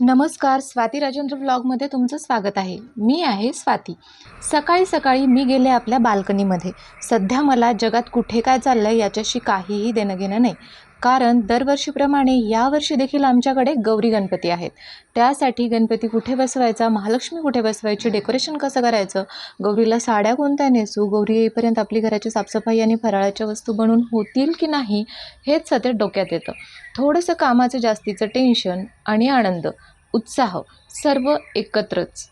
नमस्कार, स्वाती राजेंद्र ब्लॉगमध्ये तुमचं स्वागत आहे. मी आहे स्वाती. सकाळी सकाळी मी गेले आपल्या बाल्कनीमध्ये. सध्या मला जगात कुठे काय चाललं आहे याच्याशी काहीही देणं घेणं नाही. कारण दरवर्षीप्रमाणे यावर्षी देखील आमच्याकडे गौरी गणपती आहेत. त्यासाठी गणपती कुठे बसवायचा, महालक्ष्मी कुठे बसवायची, डेकोरेशन कसं करायचं, गौरीला साड्या कोणत्या नेसू, गौरी येईपर्यंत आपली घराची साफसफाई आणि फराळाच्या वस्तू बनवून होतील की नाही, हेच सतत डोक्यात येतं. थोडंसं कामाचं जास्तीचं टेन्शन आणि आनंद, उत्साह सर्व एकत्रच.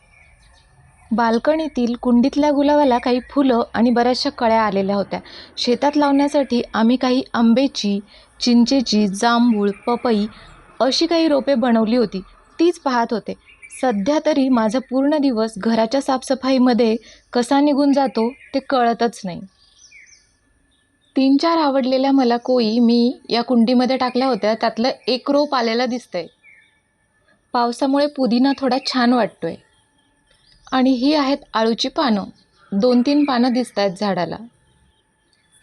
बाल्कनीतील कुंडीतल्या गुलाबाला काही फुलं आणि बऱ्याचशा कळ्या आलेल्या होत्या. शेतात लावण्यासाठी आम्ही काही आंब्याची, चिंचेची, जांभूळ, पपई अशी काही रोपे बनवली होती. तीच पाहत होते. सध्या तरी माझा पूर्ण दिवस घराच्या साफसफाईमध्ये कसा निघून जातो ते कळतच नाही. 3-4 आवडलेल्या मला कोई मी या कुंडीमध्ये टाकल्या होत्या. त्यातलं एक रोप आलेलं दिसतंय. पावसामुळे पुदिना थोडा छान वाटतोय. आणि ही आहेत आळूची पानं. 2-3 पानं दिसत आहेत झाडाला.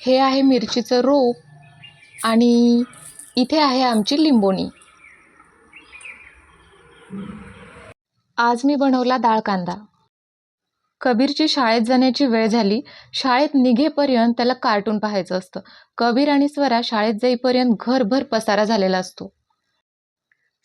हे आहे मिरचीचं रोप आणि इथे आहे आमची लिंबोणी. आज मी बनवला डाळ कांदा. कबीरची शाळेत जाण्याची वेळ झाली. शाळेत निघेपर्यंत त्याला कार्टून पाहायचं असतं. कबीर आणि स्वरा शाळेत जाईपर्यंत घरभर पसारा झालेला असतो.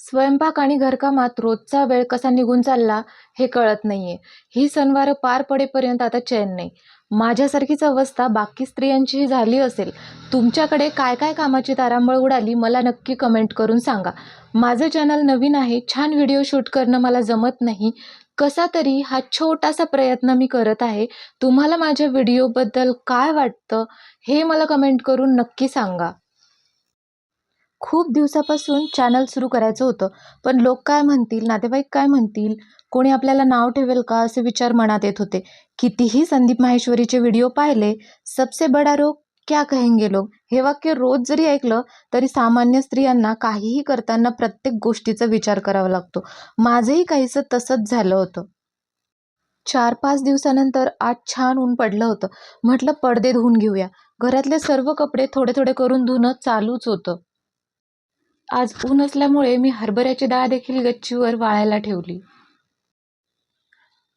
स्वयंपाक आणि घरकामात रोजचा वेळ कसा निघून चालला हे कळत नाहीये. ही सणवारं पार पडेपर्यंत आता चैन नाही. माझ्यासारखीच अवस्था बाकी स्त्रियांचीही झाली असेल. तुमच्याकडे काय काय कामाची तारांबळ उडाली मला नक्की कमेंट करून सांगा. माझं चॅनल नवीन आहे, छान व्हिडिओ शूट करणं मला जमत नाही. कसा तरी हा छोटासा प्रयत्न मी करत आहे. तुम्हाला माझ्या व्हिडिओबद्दल काय वाटतं हे मला कमेंट करून नक्की सांगा. खूप दिवसापासून चॅनल सुरू करायचं होतं, पण लोक काय म्हणतील, नातेवाईक काय म्हणतील, कोणी आपल्याला नाव ठेवेल का असे विचार मनात येत होते. कितीही संदीप माहेश्वरीचे व्हिडिओ पाहिले, सबसे बडा रोग क्या कहेंगे लोग हे वाक्य रोज जरी ऐकलं तरी सामान्य स्त्रियांना काहीही करताना प्रत्येक गोष्टीचा विचार करावा लागतो. माझंही काहीसं तसंच झालं होतं. 4-5 दिवसानंतर आज छान ऊन पडलं होतं. म्हटलं पडदे धुवून घेऊया. घरातले सर्व कपडे थोडे थोडे करून धुणं चालूच होतं. आज ऊन असल्यामुळे मी हरभऱ्याची डाळ देखील गच्चीवर वाळायला ठेवली.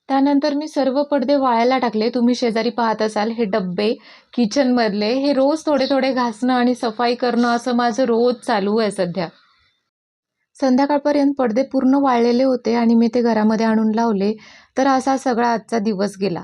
त्यानंतर मी सर्व पडदे वाळायला टाकले. तुम्ही शेजारी पाहत असाल हे डब्बे किचनमधले, हे रोज थोडे थोडे घासणं आणि सफाई करणं असं माझं रोज चालू आहे सध्या. संध्याकाळपर्यंत पडदे पूर्ण वाळलेले होते आणि मी ते घरामध्ये आणून लावले. तर असा सगळा आजचा दिवस गेला.